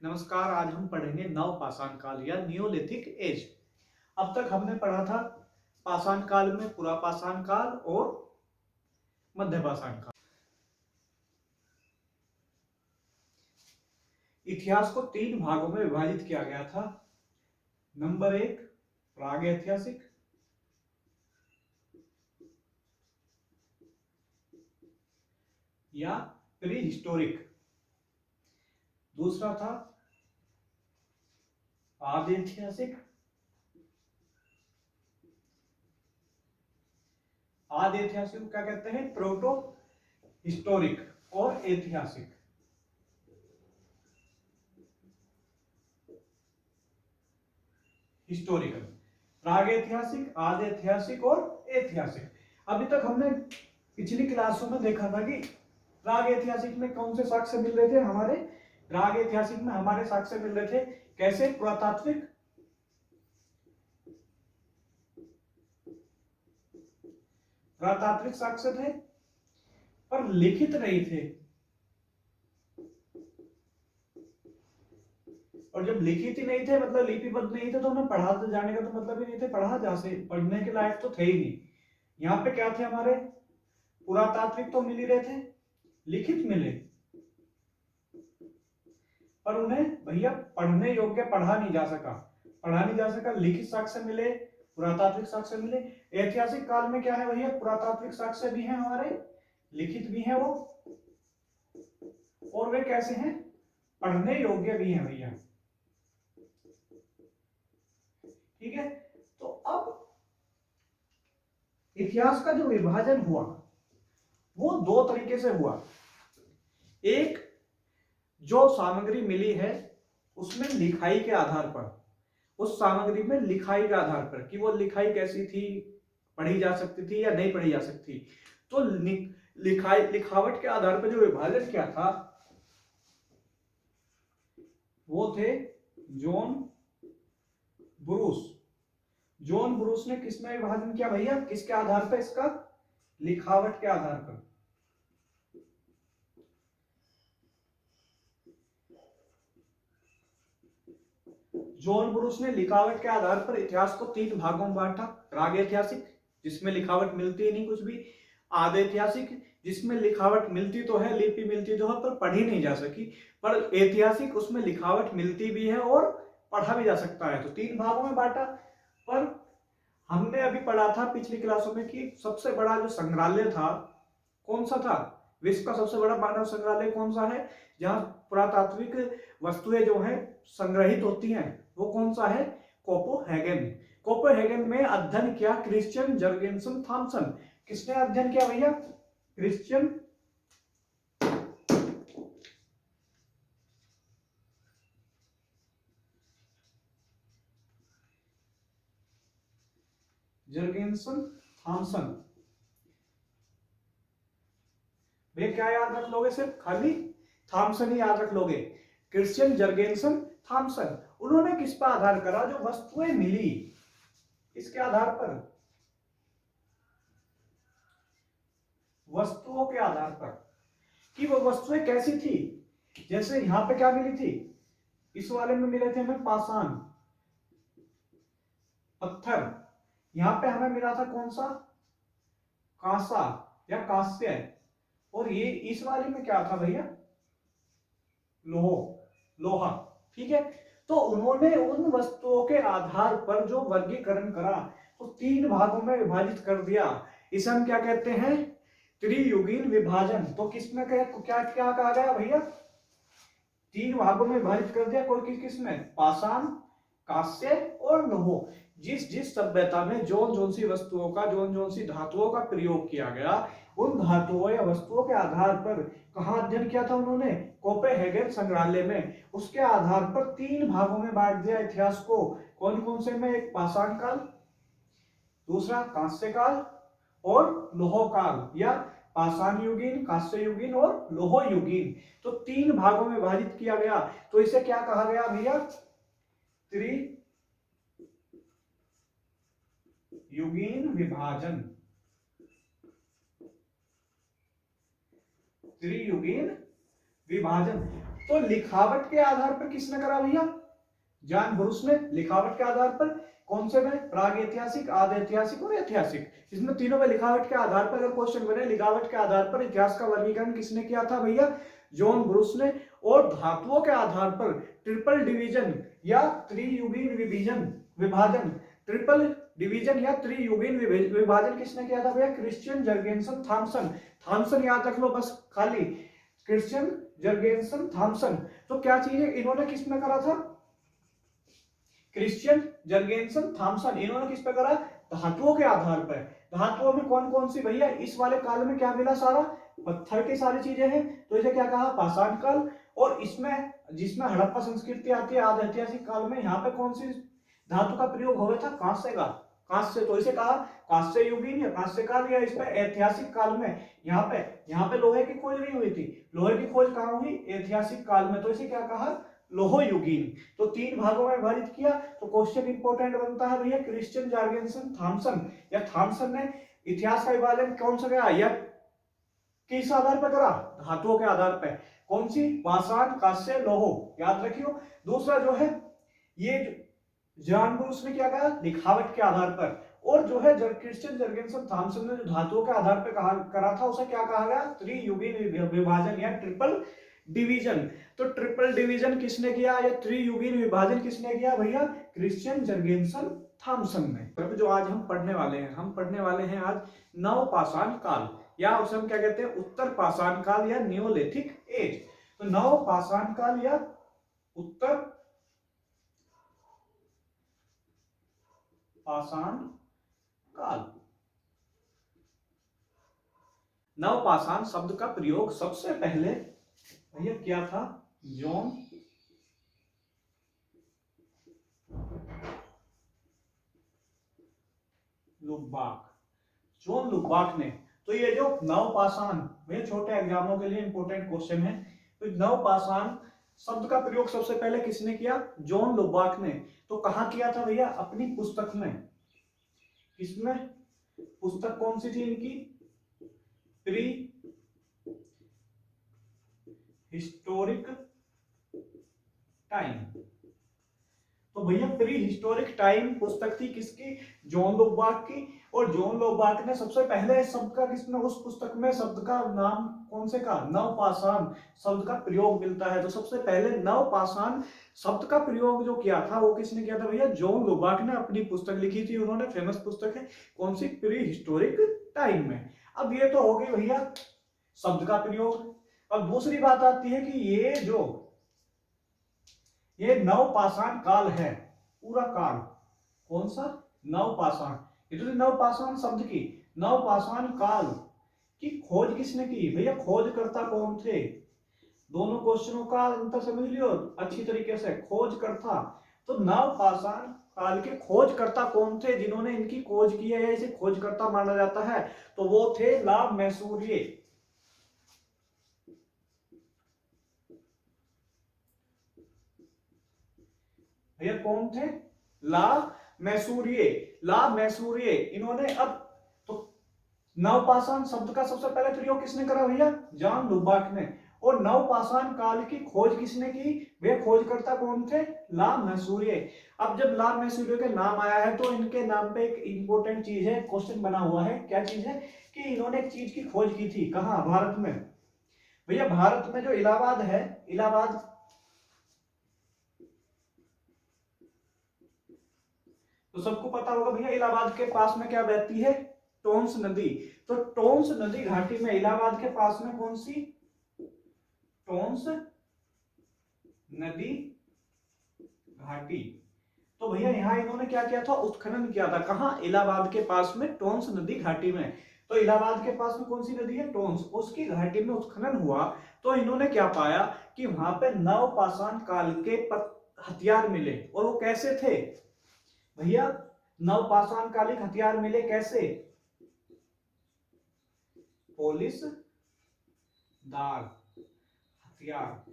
नमस्कार। आज हम पढ़ेंगे नव पाषाण काल या नियोलिथिक एज। अब तक हमने पढ़ा था पाषाण काल में पुरा पाषाण काल और मध्य पाषाण काल। इतिहास को 3 भागों में विभाजित किया गया था। नंबर 1 प्राग ऐतिहासिक, या प्री हिस्टोरिक। दूसरा था आदि ऐतिहासिक, आदि ऐतिहासिक को क्या कहते हैं? प्रोटो हिस्टोरिक और ऐतिहासिक। हिस्टोरिकल, प्राग ऐतिहासिक, आदि ऐतिहासिक और ऐतिहासिक। अभी तक हमने पिछली क्लासों में देखा था कि प्राग ऐतिहासिक में कौन से साक्ष्य मिल रहे थे हमारे? प्राग ऐतिहासिक में हमारे साक्ष्य मिल रहे थे कैसे? पुरातात्विक, पुरातात्विक साक्ष्य थे पर लिखित नहीं थे। और जब लिखित ही नहीं थे मतलब लिपिबद्ध नहीं थे तो उन्हें पढ़ा जाने का तो मतलब ही नहीं थे। पढ़ा जा से पढ़ने के लायक तो थे ही नहीं। यहाँ पे क्या थे हमारे? पुरातात्विक तो मिल ही रहे थे, लिखित मिले पर उन्हें भैया पढ़ने योग्य पढ़ा नहीं जा सका। लिखित साक्ष्य मिले, पुरातात्विक साक्ष्य मिले। ऐतिहासिक काल में क्या है भैया? पुरातात्विक साक्ष्य भी हैं हमारे, लिखित भी हैं वो, और वे कैसे हैं? पढ़ने योग्य भी हैं भैया। ठीक है, तो अब इतिहास का जो विभाजन हुआ वो 2 तरीके से हुआ। एक, जो सामग्री मिली है उसमें लिखाई के आधार पर, उस सामग्री में लिखाई के आधार पर कि वो लिखाई कैसी थी, पढ़ी जा सकती थी या नहीं पढ़ी जा सकती, तो लिखाई लिखावट के आधार पर जो विभाजन किया था वो थे जॉन ब्रूस। जॉन ब्रूस ने किसमें विभाजन किया भैया? किसके आधार पर? इसका लिखावट के आधार पर। जॉन ब्रूस ने लिखावट के आधार पर इतिहास को 3 भागों में बांटा। प्राग ऐतिहासिक जिसमें लिखावट मिलती ही नहीं कुछ भी, आदि ऐतिहासिक जिसमें लिखावट मिलती तो है, लिपि मिलती तो है पर पढ़ी नहीं जा सकी, पर ऐतिहासिक उसमें लिखावट मिलती भी है और पढ़ा भी जा सकता है। तो 3 भागों में बांटा। पर हमने अभी पढ़ा था पिछली क्लासों में कि सबसे बड़ा जो संग्रहालय था कौन सा था? विश्व का सबसे बड़ा मानव संग्रहालय कौन सा है जहां पुरातात्विक वस्तुएं जो है संग्रहित होती हैं? वो कौन सा है? कोपेनहेगन। कोपेनहेगन में अध्ययन किया क्रिश्चियन जर्गेनसन थॉमसन। किसने अध्ययन किया भैया? Christian Jurgensen Thompson. वे क्या याद रख लोगे? सिर्फ खाली थॉमसन ही याद रख लोगे। Christian Jurgensen Thomsen. उन्होंने किस पर आधार करा? जो वस्तुएं मिली इसके आधार पर, वस्तुओं के आधार पर कि वो वस्तुएं कैसी थी। जैसे यहां पे क्या मिली थी? इस वाले में मिले थे हमें पाषाण पत्थर। यहां पे हमें मिला था कौन सा? कांसा या कांस्य। और ये इस वाले में क्या था भैया? लोहा। ठीक है, तो उन्होंने उन वस्तुओं के आधार पर जो वर्गीकरण करा तो 3 भागों में विभाजित कर दिया। इसे हम क्या कहते हैं? त्रियुगीन विभाजन। तो किसमें क्या क्या क्या कहा गया भैया? 3 भागों में विभाजित कर दिया। कोई किस में? पाषाण, कांस्य और लौह। जिस जिस सभ्यता में जोन जोन सी वस्तुओं का, जोन जोन सी धातुओं का प्रयोग किया गया, उन धातुओं या वस्तुओं के आधार पर कहां अध्ययन किया था उन्होंने? कोपेनहेगन संग्रहालय में। उसके आधार पर 3 भागों में बांट दिया इतिहास को। कौन कौन से में? एक पाषाण काल, दूसरा कांस्य काल और लौह काल, या पाषाण युगीन, कांस्य युगीन और लौह युगीन। तो 3 भागों में विभाजित किया गया। तो इसे क्या कहा गया भैया? त्रियुगीन विभाजन। त्रियुगीन विभाजन। तो लिखावट के आधार पर किसने करा भैया? जॉन ब्रूस ने लिखावट के आधार पर। कौन से में? प्राग ऐतिहासिक, आदि ऐतिहासिक और ऐतिहासिक। इसमें तीनों में लिखावट के आधार पर अगर क्वेश्चन बने, लिखावट के आधार पर इतिहास का वर्गीकरण किसने किया था भैया? जॉन ब्रूस ने। और धातुओं के आधार पर ट्रिपल डिवीजन या त्रियुगीन विभाजन, ट्रिपल डिवीजन या त्रियुगीन विभाजन किसने किया था भैया? Christian Jurgensen Thompson. थॉमसन याद रख लो बस खाली, क्रिश्चियन जर्गेनसन थॉमसन। तो क्या चीज है, इन्होंने किसमें करा था? Christian Jurgensen Thomsen. इन्होंने किस पे करा? धातुओं के आधार पर। धातुओं में कौन कौन सी भैया? इस वाले काल में क्या मिला? सारा पत्थर की सारी चीजें हैं, तो इसे क्या कहा? पाषाण काल। और इसमें जिसमें हड़प्पा संस्कृति आती है आदि ऐतिहासिक काल में, यहाँ पे कौन सी धातु का प्रयोग हो गया था? कांस्य का। कांस्य, तो इसे कहा कांस्य युगीन या कांस्य काल। या इस पे ऐतिहासिक काल में यहाँ पे लोहे की खोज नहीं हुई थी। लोहे की खोज कहाँ हुई? ऐतिहासिक काल में, तो इसे क्या कहा? लोह युगीन। तो तीन भागों में विभाजित किया। तो क्वेश्चन इंपॉर्टेंट बनता है भैया, क्रिश्चियन जर्गेनसन थॉमसन या थॉमसन ने इतिहास का विभाजन कौन सा गया या किस आधार पर करा? धातुओं के आधार पर। कौन सी? पाषाण, कांस्य, लोह। याद रखियो। दूसरा जो है ये जॉन ब्रूस ने क्या कहा? लिखावट के आधार पर। और जो है क्रिश्चियन जर्गेनसन थॉमसन ने जो धातुओं के आधार पर करा था, उसे क्या कहा गया? त्रियुगीन विभाजन या ट्रिपल डिवीजन। तो ट्रिपल डिवीजन किसने किया या त्रियुगीन विभाजन किसने किया भैया? क्रिश्चियन जर्गेनसन थॉमसन ने। जो आज हम पढ़ने वाले हैं आज नवपाषाण काल, या उसे हम क्या कहते हैं? उत्तर पाषाण काल या नियोलिथिक एज। तो नवपाषाण काल या उत्तर पाषाण काल। नवपाषाण शब्द का प्रयोग सबसे पहले भैया क्या था? जॉन लुबाक ने। तो ये जो नवपाषाण, ये छोटे एग्जामों के लिए इंपॉर्टेंट क्वेश्चन है। तो नवपाषाण शब्द का प्रयोग सबसे पहले किसने किया? जॉन लुबाक ने। तो कहां किया था भैया? अपनी पुस्तक में। किसमें? पुस्तक कौन सी थी इनकी? Pre historic time. तो भैया प्री हिस्टोरिक टाइम पुस्तक थी किसकी? जॉन लुबाक की। और जॉन लुबाक ने सबसे पहले शब्द का किसमें, उस पुस्तक में शब्द का नाम कौन से का? नवपाषाण शब्द का प्रयोग मिलता है। तो सबसे पहले नवपाषाण शब्द का प्रयोग जो किया था वो किसने किया था भैया? जॉन लुबाक ने अपनी पुस्तक लिखी थी उन्होंने। फेमस पुस्तक है कौन सी? प्री हिस्टोरिक टाइम में। अब ये तो हो गई भैया शब्द का प्रयोग। अब दूसरी बात आती है कि ये नवपाषाण काल है, पूरा काल। कौन सा? नवपाषाण। ये तो नवपाषाण शब्द की, नवपाषाण काल की खोज किसने की भैया? खोजकर्ता कौन थे? दोनों क्वेश्चनों का अंतर समझ लियो अच्छी तरीके से। खोजकर्ता, तो नवपाषाण काल के खोजकर्ता कौन थे जिन्होंने इनकी खोज की है या इसे खोजकर्ता माना जाता है? तो वो थे ला मैसूरिये। भैया कौन थे? ला मैसूरिये। ला मैसूरिये इन्होंने अब तो नवपाषाण शब्द का सबसे पहले प्रयोग किसने करा भैया? जॉन लुबाक ने। और नवपाषाण काल की खोज किसने की? वे खोजकर्ता कौन थे? ला मैसूरिये। अब जब ला मैसूरिये के नाम आया है तो इनके नाम पे एक इंपॉर्टेंट चीज है, क्वेश्चन बना हुआ है। क्या चीज है? कि इन्होंने एक चीज की खोज की थी। कहां? भारत में। भैया भारत में जो इलाहाबाद है, इलाहाबाद, तो सबको पता होगा भैया इलाहाबाद के पास में क्या बहती है? टोंस नदी। तो टोंस नदी घाटी में इलाहाबाद के पास में कौन सी? टोंस नदी घाटी। तो भैया यहाँ इन्होंने क्या किया था? उत्खनन किया था। कहां? इलाहाबाद के पास में टोंस नदी घाटी में। तो इलाहाबाद के पास में कौन सी नदी है? टोंस। उसकी घाटी में उत्खनन हुआ तो इन्होंने क्या पाया कि वहां पे नवपाषाण काल के हथियार मिले। और वो कैसे थे भैया? नवपाषाण कालिक हथियार मिले कैसे? पोलिस दार हथियार।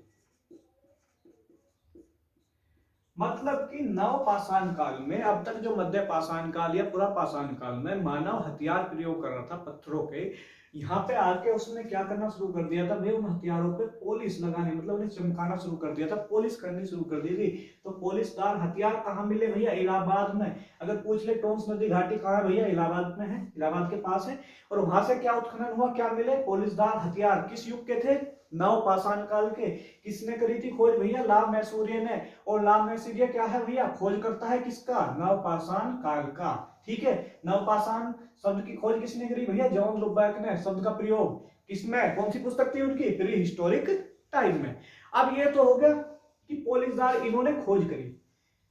मतलब कि नवपाषाण काल में, अब तक जो मध्य पाषाण काल या पूरा पाषाण काल में मानव हथियार प्रयोग कर रहा था पत्थरों के, यहाँ पे आके उसने क्या करना शुरू कर दिया था भाई, उन हथियारों पे पॉलिश लगाने, मतलब उन्हें चमकाना शुरू कर दिया था, पॉलिश करनी शुरू कर दी थी। तो पॉलिशदार हथियार कहाँ मिले भैया? इलाहाबाद में। अगर पूछ ले टोंस नदी घाटी कहाँ है भैया? इलाहाबाद में है, इलाहाबाद के पास है। और वहां से क्या उत्खनन हुआ, क्या मिले? पॉलिशदार हथियार। किस युग के थे? नवपाषाण काल के। किसने करी थी खोज भैया? ला मैसूरिया ने। और ला मैसूरिया क्या है भैया? खोज करता है किसका? नवपाषाण काल का। ठीक है। नवपाषाण शब्द की खोज किसने करी भैया? जॉन लुबैक ने। शब्द का प्रयोग किसमें, कौन सी पुस्तक थी उनकी? प्री हिस्टोरिक टाइम में। अब ये तो हो गया कि पॉलिशदार इन्होंने खोज करी।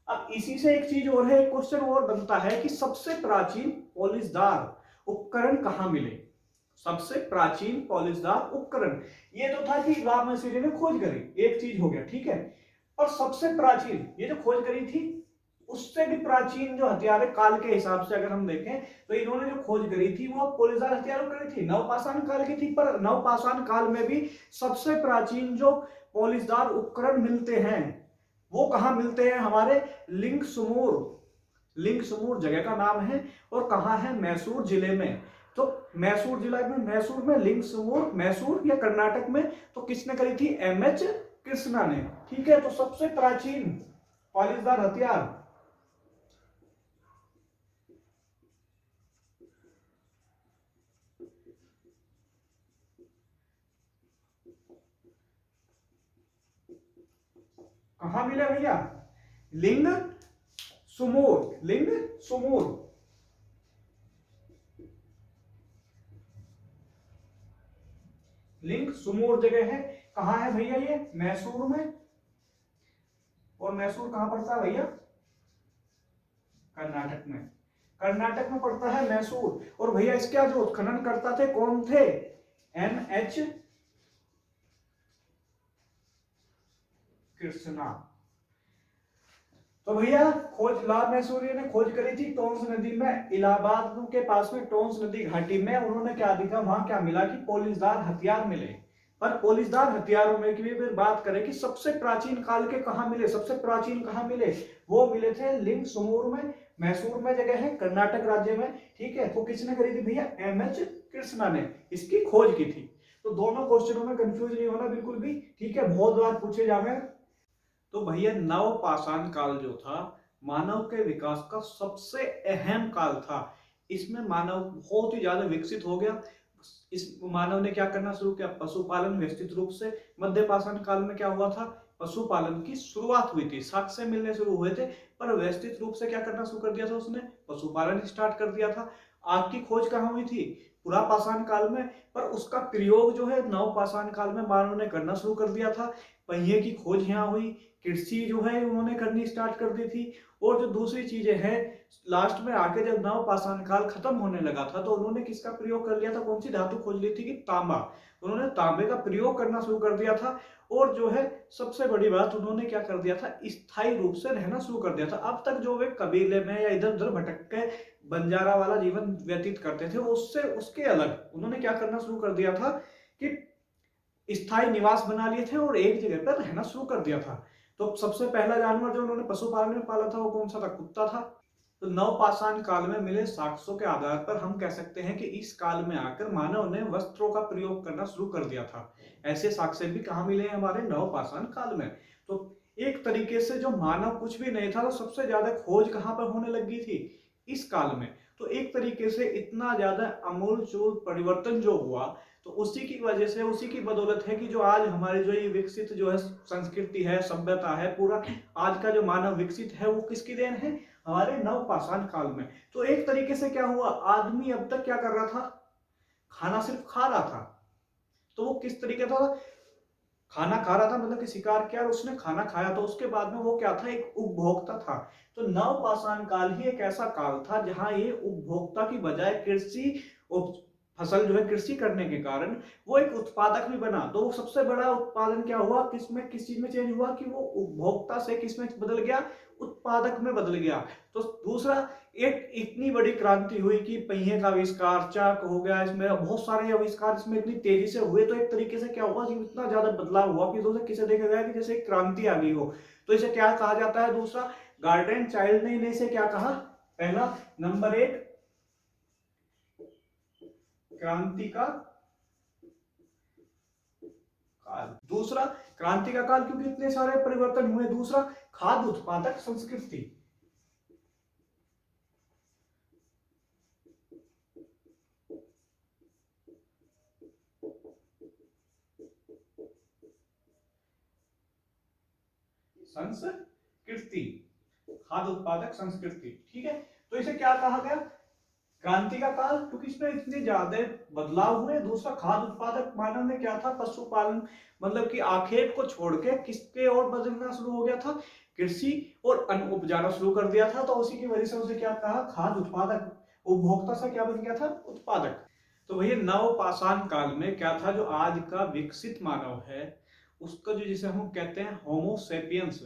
अब इसी से एक चीज और है, एक क्वेश्चन और बनता है कि सबसे प्राचीन पॉलिशदार उपकरण कहां मिले? सबसे प्राचीन पॉलिशदार उपकरण, ये तो था कि लामैसूरिया ने खोज करी, एक चीज हो गया, ठीक है। और सबसे प्राचीन, ये जो खोज करी थी, उससे भी प्राचीन जो हथियार है काल के हिसाब से अगर हम देखें तो इन्होंने जो खोज करी थी वो पॉलिशदार हथियारों करी थी, नवपाषाण काल की थी। पर नवपाषाण काल में भी सबसे प्राचीन जो पॉलिशदार उपकरण मिलते हैं वो कहां मिलते हैं? हमारे लिंगसुमूर, लिंगसुमूर जगह का नाम है। और कहां है? मैसूर जिले में। तो मैसूर जिला में, मैसूर में लिंगसुमूर, मैसूर या कर्नाटक में। तो किसने करी थी? एमएच कृष्णा ने। ठीक है। तो सबसे प्राचीन पॉलिशदार हथियार कहां मिले भैया? लिंग सुमूर, लिंग सुमूर। लिंग सुमूर जगह है। कहां है भैया? ये मैसूर में। और मैसूर कहां पड़ता है भैया? कर्नाटक में। कर्नाटक में पड़ता है मैसूर। और भैया इसका जो उत्खनन करता थे कौन थे? एमएच कृष्णा। तो भैया खोज, ला मैसूरिया ने खोज करी थी टोंस नदी में, इलाहाबाद के पास में टोंस नदी घाटी में। उन्होंने क्या देखा, वहां क्या मिला कि पॉलिशदार हथियार मिले। पर पॉलिशदार हथियारों में की भी बात करें कि सबसे प्राचीन काल के कहां मिले, सबसे प्राचीन कहां मिले? वो मिले थे लिंग सुमूर में, मैसूर में जगह है, कर्नाटक राज्य में। ठीक है। तो किसने करी थी भैया? एमएच कृष्णा ने इसकी खोज की थी। तो दोनों क्वेश्चनों में कंफ्यूज नहीं होना बिल्कुल भी, ठीक है, बहुत बार पूछे जावे। तो भैया नवपाषाण काल जो था मानव के विकास का सबसे अहम काल था। इसमें मानव बहुत ही ज्यादा विकसित हो गया। इस मानव ने क्या करना शुरू किया? पशुपालन व्यवस्थित रूप से। मध्य पाषाण काल में क्या हुआ था? पशुपालन की शुरुआत हुई थी, साक्ष्य मिलने शुरू हुए थे। पर व्यवस्थित रूप से क्या करना शुरू कर दिया था उसने? पशुपालन स्टार्ट कर दिया था। आग की खोज कहाँ हुई थी? पुरा पाषाण काल में। पर उसका प्रयोग जो है नवपाषाण काल में मानव ने करना शुरू कर दिया था। पहिए की खोज यहाँ हुई। कृषि जो है उन्होंने करनी स्टार्ट कर दी थी। और जो दूसरी चीजें हैं, लास्ट में आके जब नवपाषाण काल खत्म होने लगा था तो उन्होंने किसका प्रयोग कर लिया था? कौन सी धातु खोज ली थी? कि तांबा। उन्होंने तांबे का प्रयोग करना शुरू कर दिया था। और जो है सबसे बड़ी बात, उन्होंने क्या कर दिया था? स्थायी रूप से रहना शुरू कर दिया था। अब तक जो वे कबीले में या इधर उधर भटक के बंजारा वाला जीवन व्यतीत करते थे, उससे उसके अलग उन्होंने क्या करना शुरू कर दिया था कि स्थायी निवास बना लिए थे और एक जगह पर रहना शुरू कर दिया था। तो सबसे पहला जानवर जो उन्होंने पशुपालन में पाला था वो कौन सा था? कुत्ता था। तो नवपाषाण काल में मिले साक्ष्यों के आधार पर हम कह सकते हैं कि इस काल में आकर मानव ने वस्त्रों का प्रयोग करना शुरू कर दिया था। ऐसे साक्ष्य भी कहाँ मिले हैं? हमारे नवपाषाण काल में। तो एक तरीके से जो मानव कुछ भी नहीं था, तो सबसे ज्यादा खोज कहाँ पर होने लगी थी? इस काल में। तो एक तरीके से इतना ज्यादा अमूल चूल परिवर्तन जो हुआ, तो उसी की वजह से, उसी की बदौलत है कि जो आज हमारी जो ये विकसित जो है संस्कृति है, सभ्यता है, पूरा आज का जो मानव विकसित है वो किसकी देन है? हमारे नवपाषाण काल में। तो एक तरीके से क्या हुआ, आदमी अब तक क्या कर रहा था? खाना सिर्फ खा रहा था। तो वो किस तरीके था? खाना खा रहा था, मतलब कि शिकार किया और उसने खाना खाया, तो उसके बाद में वो क्या था? एक उपभोक्ता था। तो नवपाषाण काल ही एक ऐसा काल था जहां ये उपभोक्ता की बजाय कृषि, फसल जो है कृषि करने के कारण वो एक उत्पादक भी बना। तो वो सबसे बड़ा उत्पादन क्या हुआ? किसमें, किस चीज में चेंज हुआ कि वो उपभोक्ता से किस में बदल गया? उत्पादक में बदल गया। तो दूसरा, एक इतनी बड़ी क्रांति हुई कि पहिए का आविष्कार, चाक हो गया, इसमें बहुत सारे आविष्कार इसमें इतनी तेजी से हुए। तो एक तरीके से क्या हुआ कि इतना ज्यादा बदलाव हुआ कि दूसरा किसे देखा गया कि जैसे एक क्रांति आ गई हो। तो इसे क्या कहा जाता है? दूसरा, गार्डन चाइल्ड ने इसे क्या कहा? पहला, नंबर एक, क्रांति का काल। दूसरा क्रांति का काल क्योंकि इतने सारे परिवर्तन हुए। दूसरा खाद्य उत्पादक संस्कृति। संस्कृति, खाद्य उत्पादक संस्कृति, ठीक है। तो इसे क्या कहा गया, क्रांति का काल, क्योंकि इसमें इतने ज्यादा बदलाव हुए। दूसरा खाद्य उत्पादक, मानव ने क्या था, पशुपालन, मतलब कि आखेट को छोड़ के किसके और बदलना शुरू हो गया था, कृषि और अन्न उपजाना शुरू कर दिया था। तो उसी की वजह से उसे क्या कहा, खाद्य उत्पादक। उपभोक्ता से क्या बन गया था, उत्पादक। तो भैया नवपाषाण काल में क्या था, जो आज का विकसित मानव है उसका जो, जिसे हम कहते हैं होमो सेपियंस,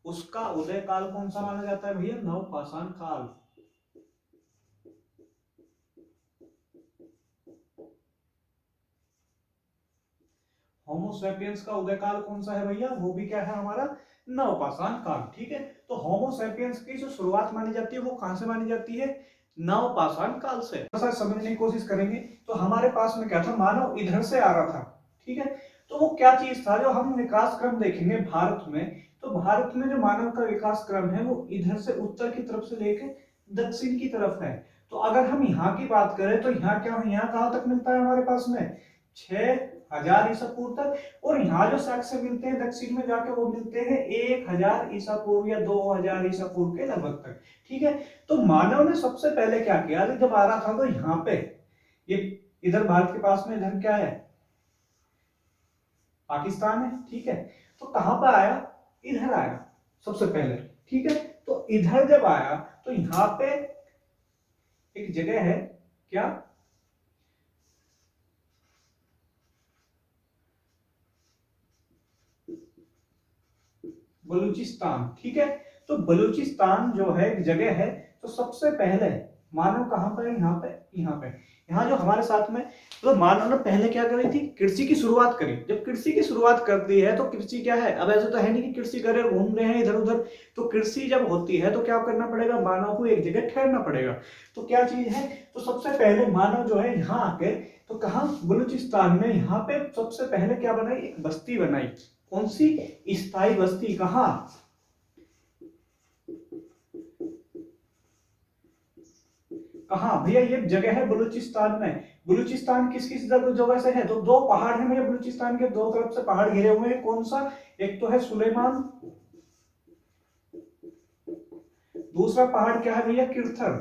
उसका उदय काल कौन सा माना जाता है भैया, नवपाषाण काल। होमो सेपियंस का उदय काल कौन सा है भैया, वो भी क्या है हमारा, नवपाषाण काल, ठीक है। तो होमो सेपियंस की जो शुरुआत मानी जाती है वो कहां से मानी जाती है, नवपाषाण काल से। समझने की कोशिश करेंगे तो हमारे पास में क्या था, मानव इधर से आ रहा था, ठीक है। तो वो क्या चीज था, जो हम विकास क्रम देखेंगे भारत में, तो भारत में जो मानव का विकास क्रम है वो इधर से उत्तर की तरफ से लेके दक्षिण की तरफ है। तो अगर हम यहाँ की बात करें तो यहाँ क्या, यहाँ कहां तक मिलता है हमारे पास में, 6000 ईसा पूर्व तक। और यहाँ जो साक्ष्य मिलते हैं दक्षिण में जाके, वो मिलते हैं 1000 ईसा पूर्व या 2000 ईसा पूर्व के लगभग तक, ठीक है। तो मानव ने सबसे पहले क्या किया, जब आ रहा था तो यहाँ पे, ये इधर भारत के पास में इधर क्या है, पाकिस्तान है, ठीक है। तो कहां पर आया, इधर आया सबसे पहले, ठीक है। तो इधर जब आया तो यहाँ पे एक जगह है, क्या, बलूचिस्तान, ठीक है। तो बलूचिस्तान जो है एक जगह है। तो सबसे पहले मानव कहां पर है, यहाँ पे, यहाँ पे, यहाँ जो हमारे साथ में, तो मानव ने पहले क्या करी थी, कृषि की शुरुआत करी। जब कृषि की शुरुआत कर दी है तो कृषि क्या है, अब ऐसा तो है नहीं कि कृषि करे घूम रहे हैं इधर उधर। तो कृषि जब होती है तो क्या करना पड़ेगा, मानव को एक जगह ठहरना पड़ेगा। तो क्या चीज है, तो सबसे पहले मानव जो है यहाँ आके, तो कहा बलूचिस्तान में, यहाँ पे सबसे पहले क्या बनाई, एक बस्ती बनाई। कौन सी, स्थायी बस्ती। कहा, कहा भैया, ये जगह है बलूचिस्तान में। बलूचिस्तान किस किस जगह से है, तो दो पहाड़ है भैया बलूचिस्तान के, दो तरफ से पहाड़ घिरे हुए हैं। कौन सा, एक तो है सुलेमान, दूसरा पहाड़ क्या है भैया, किरथर।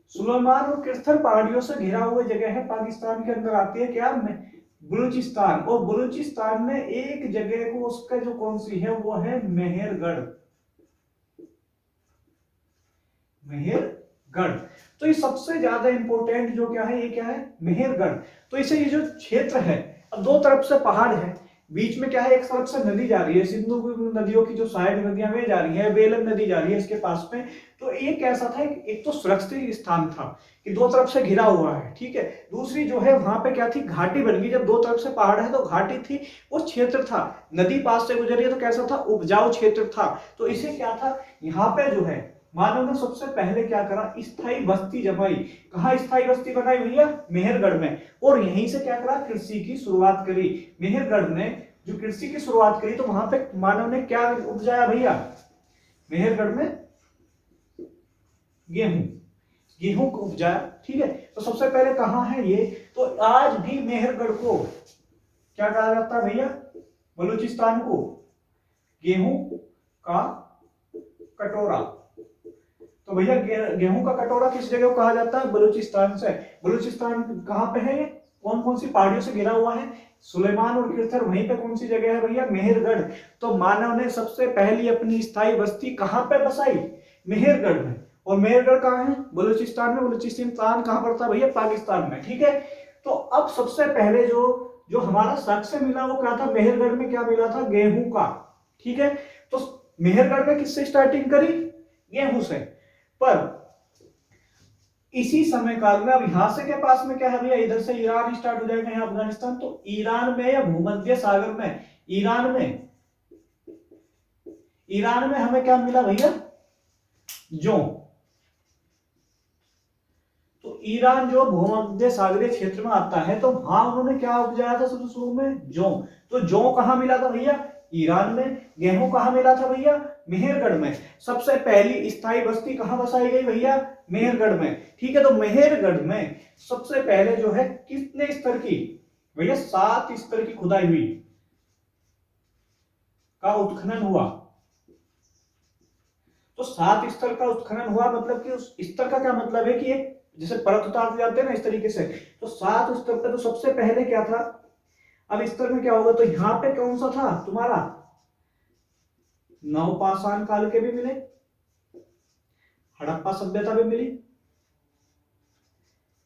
सुलेमान और किरथर पहाड़ियों से घिरा हुआ जगह है, पाकिस्तान के अंदर आती है, क्या, बलूचिस्तान। और बलूचिस्तान में एक जगह को, उसका जो कौन सी है, वो है मेहरगढ़, मेहरगढ़। तो ये सबसे ज्यादा इंपॉर्टेंट जो क्या है, ये क्या है, मेहरगढ़। तो इसे, ये जो क्षेत्र है, अब दो तरफ से पहाड़ है, बीच में क्या है, एक तरफ से नदी जा रही है, सिंधु नदियों की जो साइड नदियां वे जा रही है, बेलन नदी जा रही है इसके पास में। तो एक ऐसा था, एक तो सुरक्षित स्थान था कि दो तरफ से घिरा हुआ है, ठीक है। दूसरी जो है, वहां पे क्या थी, घाटी बन गई। जब दो तरफ से पहाड़ है तो घाटी थी, वो क्षेत्र था, नदी पास से गुजर रही है, तो कैसा था, उपजाऊ क्षेत्र था। तो इसे क्या था, यहाँ पे जो है मानव ने सबसे पहले क्या करा, स्थायी बस्ती जमाई। कहा स्थायी बस्ती बनाई भैया, मेहरगढ़ में। और यहीं से क्या करा, कृषि की शुरुआत करी। मेहरगढ़ ने जो कृषि की शुरुआत करी, तो वहां पे मानव ने क्या उपजाया भैया, मेहरगढ़ में गेहूं, गेहूं को उपजाया, ठीक है। तो सबसे पहले कहां है ये, तो आज भी मेहरगढ़ को क्या कहा जाता है भैया, बलूचिस्तान को गेहूं का कटोरा। तो भैया गेहूं का कटोरा किस जगह को कहा जाता है, बलूचिस्तान से। बलूचिस्तान कहां पे है, कौन कौन सी पहाड़ियों से घिरा हुआ है, सुलेमान और किरथर। वहीं पे कौन सी जगह है भैया, मेहरगढ़। तो मानव ने सबसे पहली अपनी स्थायी बस्ती कहां पे बसाई, मेहरगढ़ में। और मेहरगढ़ कहां है, बलूचिस्तान में। बलूचिस्तान कहां पर था भैया, पाकिस्तान में, ठीक है। तो अब सबसे पहले जो जो हमारा साक्ष्य मिला वो क्या था, मेहरगढ़ में क्या मिला था, गेहूं का, ठीक है। तो मेहरगढ़ में किससे स्टार्टिंग करी, गेहूं से। पर इसी समय काल में, अब यहां से के पास में क्या है भैया, इधर से ईरान स्टार्ट हो जाएगा, यहाँ अफगानिस्तान। तो ईरान में या भूमध्य सागर में, ईरान में हमें क्या मिला भैया, जौ। तो ईरान जो भूमध्य सागरीय क्षेत्र में आता है, तो वहां उन्होंने क्या उपजाया था शुरू में? जौ। तो जौ कहाँ मिला था भैया? ईरान में। गेहूं कहाँ मिला था भैया? मेहरगढ़ में। सबसे पहली स्थायी बस्ती कहाँ बसाई गई भैया? मेहरगढ़ में। ठीक है, तो मेहरगढ़ में सबसे पहले जो है कितने स्तर की भैया? 7 स्तर की खुदाई हुई, का उत्खनन हुआ। तो 7 स्तर का उत्खनन हुआ, मतलब कि उस स्तर का क्या मतलब है कि एक जैसे परत उतार जाते हैं ना, इस तरीके से। तो 7 स्तर पे तो सबसे पहले क्या था? अब स्तर में क्या होगा? तो यहाँ पे कौन सा था तुम्हारा? नवपाषाण काल के भी मिले, हड़प्पा सभ्यता भी मिली,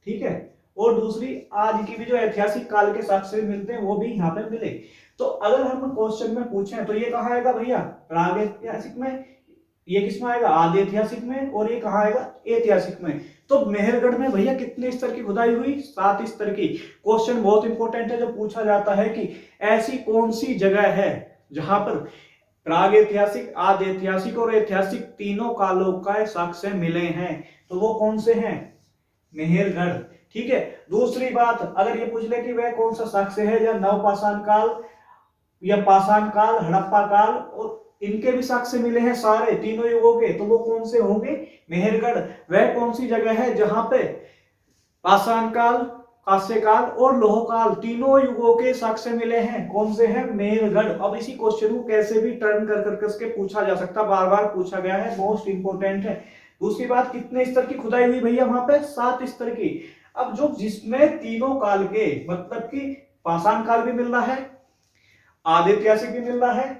ठीक है, और दूसरी आज की भी जो ऐतिहासिक काल के साक्ष्य मिलते हैं वो भी यहाँ पे मिले। तो अगर हम क्वेश्चन में पूछें तो ये कहाँ आएगा भैया? प्रागैतिहासिक में। ये किसमें आएगा? आदि ऐतिहासिक में। और ये कहाँ आएगा? ऐतिहासिक में। तो मेहरगढ़ में भैया कितने स्तर की खुदाई हुई? 7 स्तर की। क्वेश्चन बहुत इंपॉर्टेंट है, जो पूछा जाता है कि ऐसी कौन सी जगह है जहां पर प्रागैतिहासिक, आदि ऐतिहासिक और ऐतिहासिक तीनों कालों का साक्ष्य मिले हैं? तो वो कौन से हैं? मेहरगढ़। ठीक है। दूसरी बात, अगर ये पूछ ले कि वह कौन सा साक्ष्य है या नवपाषाण काल या पाषाण काल, हड़प्पा काल, और इनके भी साक्ष्य मिले हैं सारे तीनों युगों के, तो वो कौन से होंगे? मेहरगढ़। वह कौन सी जगह है जहां पे पाषाण काल, कांस्य काल और लोह काल तीनों युगों के साक्ष्य मिले हैं? कौन से हैं? मेहरगढ़। अब इसी क्वेश्चन को कैसे भी टर्न कर कर करके पूछा जा सकता, बार बार पूछा गया है, मोस्ट इंपोर्टेंट है। दूसरी बात, कितने स्तर की खुदाई हुई भैया वहां पे? 7 स्तर की। अब जो जिसमें तीनों काल के, मतलब कि पाषाण काल भी मिल रहा है, आदि ऐतिहासिक भी मिल रहा है,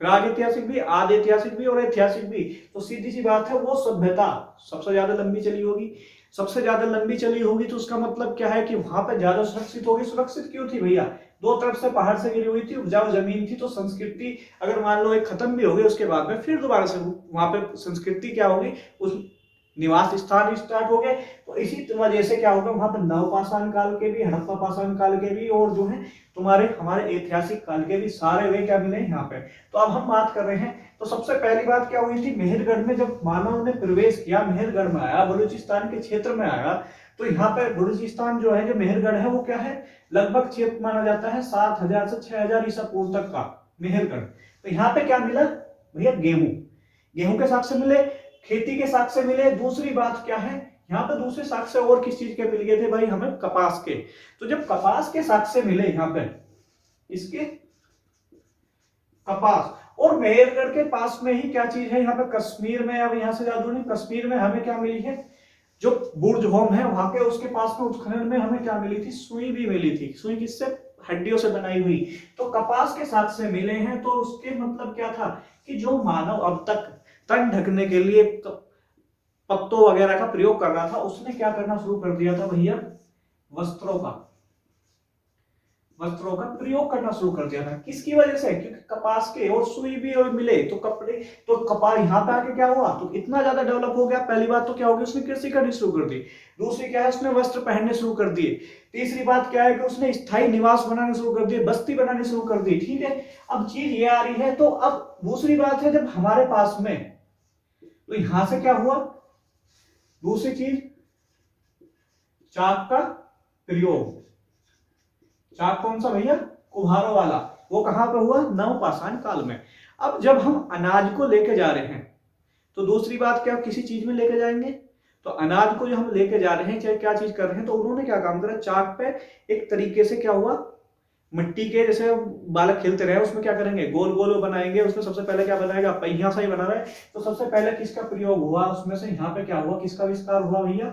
प्राग ऐतिहासिक भी, आदि ऐतिहासिक भी और ऐतिहासिक भी, तो सीधी सी बात है वो सभ्यता सबसे ज्यादा लंबी चली होगी। सबसे ज्यादा लंबी चली होगी तो उसका मतलब क्या है कि वहां पर ज्यादा सुरक्षित होगी। सुरक्षित क्यों थी भैया? दो तरफ से पहाड़ से घिरी हुई थी, उपजाऊ जमीन थी, तो संस्कृति अगर मान लो एक खत्म भी हो गई, उसके बाद में फिर दोबारा से वहां पे संस्कृति क्या होगी? उस निवास स्थान स्टार्ट हो गए। तो इसी वजह से क्या होगा, वहां पर नवपाषाण काल के भी, हड़प्पा पाषाण काल के भी, और जो है तुम्हारे हमारे ऐतिहासिक काल के भी सारे वे क्या मिले यहाँ पे। तो अब हम बात कर रहे हैं, तो सबसे पहली बात क्या हुई थी? मेहरगढ़ में जब मानव ने प्रवेश किया, मेहरगढ़ में आया, बलूचिस्तान के क्षेत्र में आया, तो यहाँ पे बलूचिस्तान जो है, जो मेहरगढ़ है, वो क्या है? लगभग क्षेत्र माना जाता है 7000 से 6000 ईसा पूर्व तक का मेहरगढ़। तो यहाँ पे क्या मिला भैया? गेहूं। गेहूं के साक्ष्य मिले, खेती के साक्ष्य मिले। दूसरी बात क्या है, यहाँ पे दूसरे साक्ष्य और किस चीज के मिल गए थे भाई? हमें कपास के। तो जब कपास के साक्ष्य मिले यहाँ पे, इसके कपास, और मेहरगढ़ के पास में ही क्या चीज है यहाँ पे? कश्मीर में, अब यहाँ से जादू नहीं, कश्मीर में हमें क्या मिली है? जो बुर्ज होम है वहां के, उसके पास में उत्खनन में हमें क्या मिली थी? सुई भी मिली थी। सुई किससे? हड्डियों से बनाई हुई। तो कपास के साक्ष्य मिले हैं, तो उसके मतलब क्या था कि जो मानव अब तक तन ढकने के लिए पत्तों वगैरह का प्रयोग कर रहा था, उसने क्या करना शुरू कर दिया था भैया? वस्त्रों का प्रयोग करना शुरू कर दिया था। किसकी वजह से? क्योंकि कपास के और सुई भी और मिले, तो कपड़े, तो कपास यहाँ पे आके क्या हुआ? तो इतना ज्यादा डेवलप हो गया। पहली बात तो क्या होगी? उसने कृषि करनी शुरू कर दी। दूसरी क्या है? उसने वस्त्र पहनने शुरू कर दिए। तीसरी बात क्या है कि उसने स्थायी निवास बनाने शुरू कर दिए, बस्ती बनानी शुरू कर दी। ठीक है, अब चीज ये आ रही है। तो अब दूसरी बात है, जब हमारे पास में, तो यहां से क्या हुआ? दूसरी चीज, चाक का प्रयोग। चाक कौन सा भैया? कुम्हारों वाला। वो कहां पे हुआ? नवपाषाण काल में। अब जब हम अनाज को लेके जा रहे हैं, तो दूसरी बात क्या, किसी चीज में लेके जाएंगे, तो अनाज को जो हम लेके जा रहे हैं, चाहे क्या चीज कर रहे हैं, तो उन्होंने क्या काम करा? चाक पे एक तरीके से क्या हुआ, मिट्टी के जैसे बालक खेलते रहे, उसमें क्या करेंगे? गोल गोल बनाएंगे। उसमें सबसे पहले क्या बनाएगा? पहिया सा ही बना रहा है। तो सबसे पहले किसका प्रयोग हुआ उसमें से? यहाँ पे क्या हुआ? किसका विस्तार हुआ भैया?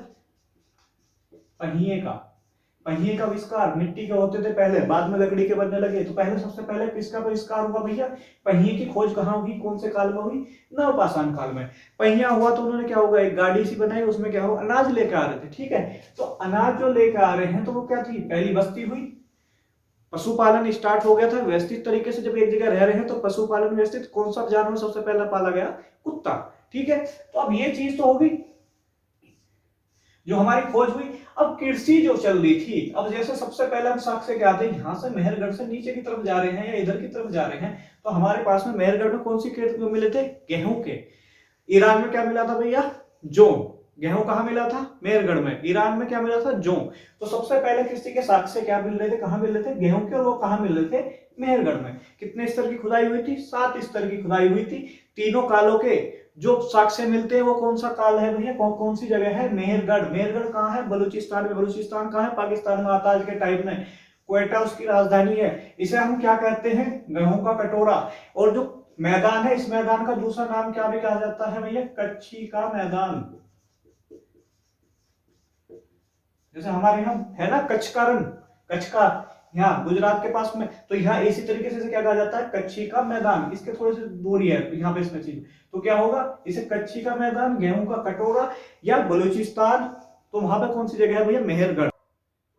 पहिए का। पहिए का विस्तार। मिट्टी के होते थे पहले, बाद में लकड़ी के बनने लगे, तो पहले सबसे पहले किसका विस्तार हुआ भैया? पहिए की खोज कहाँ हुई? कौन से काल में हुई? नवपाषाण काल में। पहिया हुआ तो उन्होंने क्या होगा? एक गाड़ी सी बनाई, उसमें क्या हुआ? अनाज लेकर आ रहे थे। ठीक है, तो अनाज जो लेकर आ रहे हैं, तो वो क्या थी? पहली बस्ती हुई, पशुपालन स्टार्ट हो गया था व्यवस्थित तरीके से। जब एक जगह रह रहे हैं तो पशुपालन व्यवस्थित। कौन सा जानवर सबसे पहला पाला गया? कुत्ता। ठीक है, तो अब ये चीज तो होगी जो हमारी खोज हुई। अब कृषि जो चल रही थी, अब जैसे सबसे पहले हम साक्ष्य क्या आते हैं, यहां से मेहरगढ़ से नीचे की तरफ जा रहे हैं या इधर की तरफ जा रहे हैं, तो हमारे पास में मेहरगढ़ में कौन सी खेत मिले थे? गेहूं के। ईरान में क्या मिला था भैया? जौ। गेहूं कहाँ मिला था? मेहरगढ़ में। ईरान में क्या मिला था? जौ। तो सबसे पहले किसी के साक्ष्य क्या मिल रहे थे, कहाँ मिल रहे थे? गेहूं के। और वो कहाँ मिल रहे थे? मेहरगढ़ में। कितने स्तर की खुदाई हुई थी? 7 स्तर की खुदाई हुई थी। तीनों कालों के जो साक्ष्य मिलते हैं वो कौन सा काल है भैया? कौन सी जगह है? मेहरगढ़। मेहरगढ़ कहाँ है? बलूचिस्तान में। बलूचिस्तान कहाँ है? पाकिस्तान में आता है आज के टाइम में। क्वेटा उसकी राजधानी है। इसे हम क्या कहते हैं? गेहूं का कटोरा। और जो मैदान है, इस मैदान का दूसरा नाम क्या भी कहा जाता है भैया? कच्छी का मैदान। जैसे हमारे यहाँ है ना कच्छ का रण, कच्छ का, यहाँ गुजरात के पास में, तो यहाँ इसी तरीके से क्या कहा जाता है? कच्छी का मैदान। इसके थोड़ी सी दूरी है यहाँ पे इसमें चीज, तो क्या होगा? इसे कच्छी का मैदान, गेहूं का कटोरा या बलूचिस्तान। तो वहां पे कौन सी जगह है भैया? मेहरगढ़।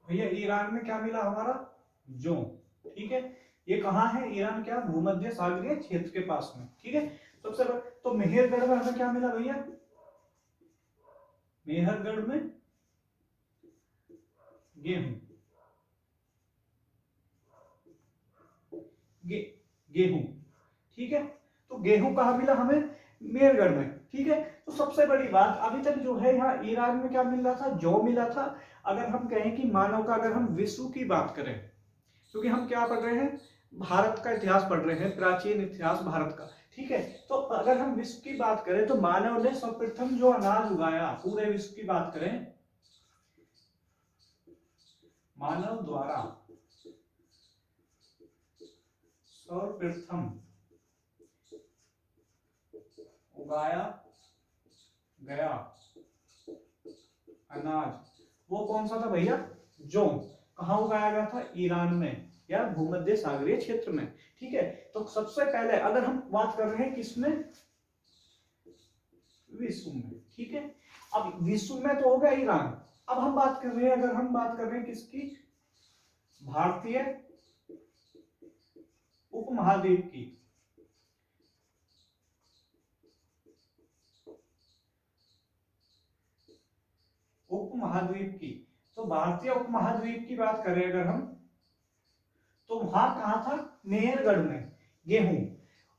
भैया ईरान में क्या मिला हमारा? जो। ठीक है, ये कहाँ है? ईरान क्या? भूमध्य सागरीय क्षेत्र के पास में। ठीक है, सबसे तो मेहरगढ़ में हमें क्या मिला भैया? मेहरगढ़ में गेहूं। गे, गेहूं। ठीक है, तो गेहूं कहाँ मिला हमें? मेहरगढ़ में। ठीक है, तो सबसे बड़ी बात अभी तक जो है यहाँ ईरान में क्या मिल रहा था? जौ मिला था। अगर हम कहें कि मानव का, अगर हम विश्व की बात करें, क्योंकि हम क्या पढ़ रहे हैं? भारत का इतिहास पढ़ रहे हैं, प्राचीन इतिहास भारत का। ठीक है, तो अगर हम विश्व की बात करें तो मानव ने सर्वप्रथम जो अनाज उगाया, पूरे विश्व की बात करें, मानव द्वारा सर्वप्रथम उगाया गया अनाज वो कौन सा था भैया? जौ। कहाँ उगाया गया था? ईरान में या भूमध्य सागरीय क्षेत्र में। ठीक है, तो सबसे पहले अगर हम बात कर रहे हैं किसमें? विश्व में। ठीक है, अब विश्व में तो हो गया ईरान। अब हम बात कर रहे हैं, अगर हम बात कर रहे हैं किसकी? भारतीय उपमहाद्वीप की। उपमहाद्वीप की, तो भारतीय उपमहाद्वीप की बात करें अगर हम, तो वहां कहा था? मेहरगढ़ में गेहूं।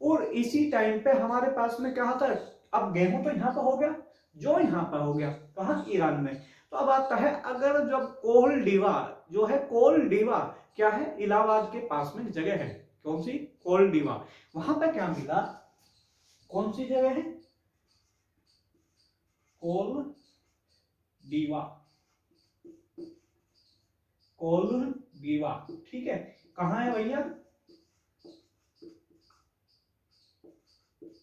और इसी टाइम पे हमारे पास में क्या था? अब गेहूं तो यहाँ पर हो गया, जो यहाँ पर हो गया, कहा? ईरान में। तो अब आता है, अगर जब कोलडीवा जो है, कोलडीवा क्या है? इलाहाबाद के पास में जगह है। कौन सी? कोलडीवा। वहां पे क्या मिला? कौन सी जगह है? कोलडीवा। कोलडीवा। ठीक है, कहाँ है भैया?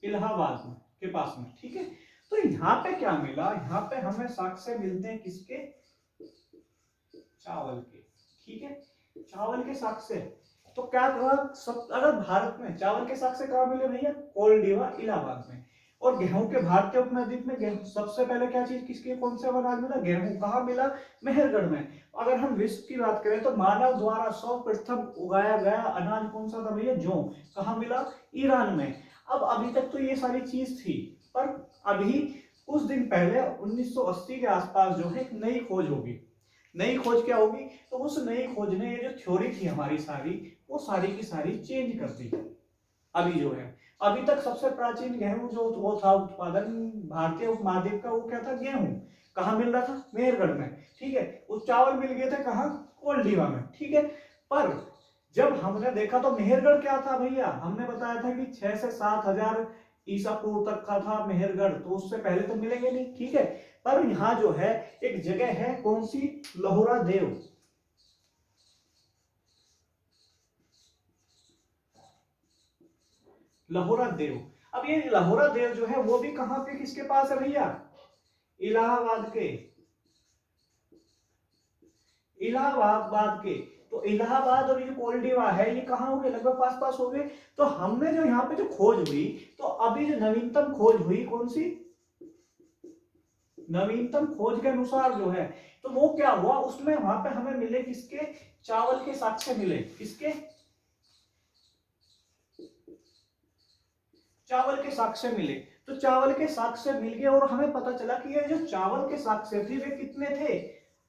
इलाहाबाद के पास में। ठीक है, तो यहाँ पे क्या मिला? यहाँ पे हमें साक्ष्य मिलते हैं किसके? चावल के। ठीक है, चावल के साक्ष्य। तो क्या सब, अगर भारत में चावल के साक्ष्य कहाँ मिले भैया? कोलडीवा, इलाहाबाद में। और गेहूं के भारतीय उपमहाद्वीप में गेहूं सबसे पहले क्या चीज, किसके, कौन सा अनाज मिला? गेहूं। कहाँ मिला? मेहरगढ़ में। अगर हम विश्व की बात करें तो मानव द्वारा सर्वप्रथम उगाया गया अनाज कौन सा था भैया? जौ। कहाँ मिला? ईरान में। अब अभी तक तो ये सारी चीज थी, पर अभी कुछ दिन पहले 1980 के आसपास जो है एक नई खोज होगी। नई खोज क्या होगी? तो उस नई खोज ने ये जो थ्योरी थी हमारी सारी, वो सारी की सारी चेंज कर दी। अभी जो है, अभी तक सबसे प्राचीन गेहूं जो वो था उत्पादन भारतीय उपमहाद्वीप का, वो क्या था? गेहूं। कहाँ मिल रहा था? मेहरगढ़ में। ठीक है, वो चावल मिल गए थे कहाँ? कोलडीवा में। ठीक है, पर जब हमने देखा तो मेहरगढ़ क्या था भैया? हमने बताया था कि 6 से 7 हजार ईसा पूर्व तक का था मेहरगढ़, तो उससे पहले तो मिलेंगे नहीं। ठीक है, पर यहाँ जो है एक जगह है, कौन सी? लोहरा देव। लाहौरा देव। अब ये लाहौरा देव जो है वो भी कहां पे, किसके पास है भैया? इलाहाबाद के। इलाहाबाद के। तो इलाहाबाद और ये कोलडीवा है, ये कहाँ हो गए? लगभग पास पास हो गए। तो हमने जो यहाँ पे जो खोज हुई, तो अभी जो नवीनतम खोज हुई कौन सी? नवीनतम खोज के अनुसार जो है, तो वो क्या हुआ उसमें? वहां पे हमें मिले किसके? चावल के साक्ष्य मिले। किसके? चावल के साक्ष्य मिले। तो चावल के साक्ष्य मिल गए और हमें पता चला कि ये जो चावल के साक्ष्य थे वे कितने थे?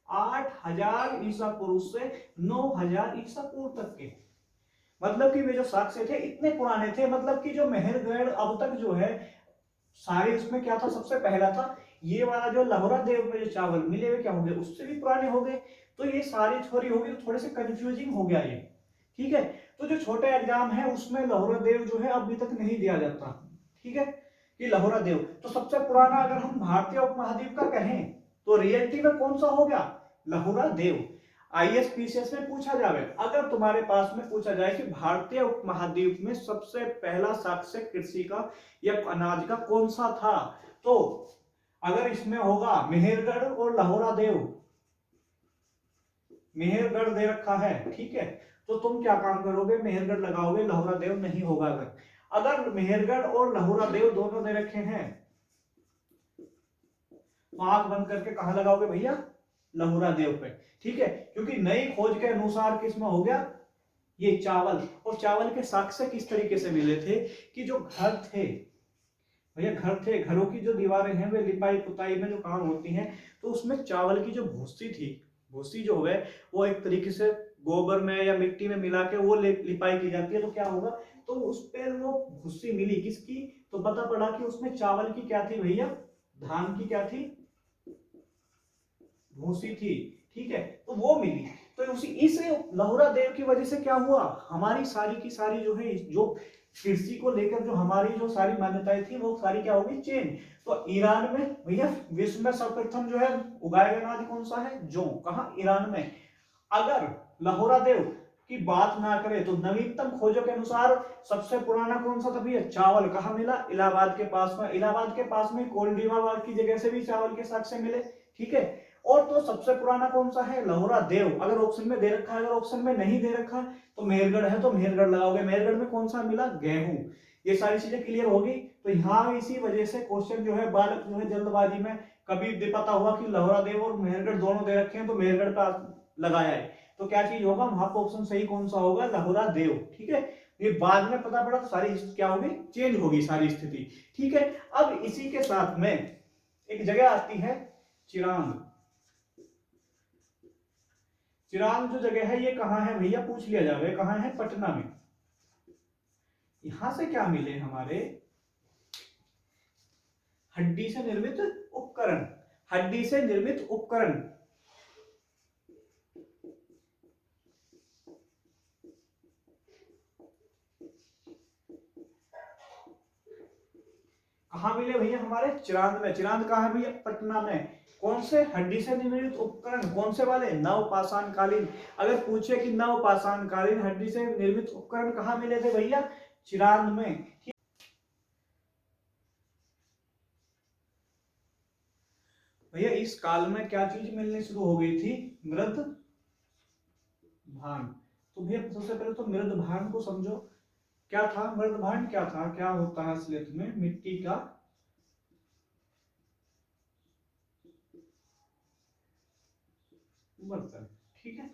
8 हजार ईसा पूर्व से 9 हजार ईसा पूर्व तक के। मतलब कि वे जो साक्ष्य थे इतने पुराने थे, मतलब कि जो मेहरगढ़ अब तक जो है सारे, इसमें क्या था? सबसे पहला था ये वाला जो लहुरा देव में जो चावल मिले हुए क्या हो गए, उससे भी पुराने हो गए। तो ये सारी थ्योरी होगी, तो थोड़े से कंफ्यूजिंग हो गया ये, ठीक है। तो जो छोटे एग्जाम है उसमें लहुरा देव जो है अभी तक नहीं दिया जाता, ठीक है, कि लहुरा देव। तो सबसे पुराना अगर हम भारतीय उपमहाद्वीप का कहें तो रियलिटी में कौन सा हो गया, लहुरा देव। आईएएस पीसीएस में पूछा जाए, अगर तुम्हारे पास में पूछा जाए कि भारतीय उपमहाद्वीप में सबसे पहला साक्ष्य कृषि का या अनाज का कौन सा था, तो अगर इसमें होगा मेहरगढ़ और लहुरा देव, मेहरगढ़ दे रखा है, ठीक है, तो तुम क्या काम करोगे, मेहरगढ़ लगाओगे, लहुरा देव नहीं होगा। अगर अगर मेहरगढ़ और लहुरा देव दोनों दे रखे हैं तो आंख बंद करके कहां लगाओगे भैया, लहुरा देव पे, ठीक है, क्योंकि नई खोज के अनुसार किसमें हो गया ये चावल। और चावल के साक्ष्य किस तरीके से मिले थे कि जो घर थे भैया, घर थे, घरों की जो दीवारें हैं वे लिपाई पुताई में जो काम होती हैं, तो उसमें चावल की जो भूसी थी, भूसी जो है वो एक तरीके से गोबर में या मिट्टी में मिला के वो लिपाई की जाती है। तो क्या होगा, तो उस पर वो भूसी मिली किसकी, तो पता पड़ा कि उसमें चावल की क्या थी भैया, धान की क्या थी, भूसी थी, ठीक है, तो वो मिली। तो उसी इस लहुरा देव की वजह से क्या हुआ, हमारी सारी की सारी जो है जो कृषि को लेकर जो हमारी जो सारी मान्यताएं थी वो सारी क्या होगी, चेंज। तो ईरान में भैया विश्व में सर्वप्रथम जो है उगाया गया अनाज कौन सा है, जौ, कहा, ईरान में। अगर लहुरा देव की बात ना करें तो नवीनतम खोजों के अनुसार सबसे पुराना कौन सा था भैया, चावल, कहा मिला, इलाहाबाद के पास में। इलाहाबाद के पास में कोलडीवा की जगह से भी चावल के साक्ष्य मिले, ठीक है। और तो सबसे पुराना कौन सा है, लहुरा देव। अगर ऑप्शन में दे रखा है, अगर ऑप्शन में नहीं दे रखा तो मेहरगढ़ है तो मेहरगढ़ लगाओगे, मेहरगढ़ में कौन सा मिला, गेहूं। ये सारी चीजें क्लियर होगी। तो यहाँ इसी वजह से क्वेश्चन जो है बालक जो है जल्दबाजी में कभी पता हुआ कि लहुरा देव और मेहरगढ़ दोनों दे रखे हैं तो मेहरगढ़ का लगाया है, तो क्या चीज होगा वहां पर ऑप्शन सही कौन सा होगा, लहुरा देव, ठीक है। ये बाद में पता पड़ा तो सारी क्या होगी, चेंज होगी सारी स्थिति, ठीक है। अब इसी के साथ में एक जगह आती है चिरांग। चिरांग जो जगह है ये कहाँ है भैया, पूछ लिया जावे, कहाँ है, पटना में। यहां से क्या मिले हमारे, हड्डी से निर्मित उपकरण, हड्डी से निर्मित उपकरण। कहां मिले भैया, हमारे चिरांद में। चिरांद कहां है भैया, पटना में। कौन से, हड्डी से निर्मित उपकरण, कौन से वाले, नवपाषाण कालीन। अगर पूछे कि नवपाषाण कालीन हड्डी से निर्मित उपकरण कहां मिले थे भैया, चिरांद में। भैया इस काल में क्या चीज मिलनी शुरू हो गई थी, मृद भांड। तो भैया सबसे पहले तो मृद भांड को समझो, क्या था मृद भांड, क्या था, क्या होता है असलियत में, मिट्टी का बर्तन, ठीक है।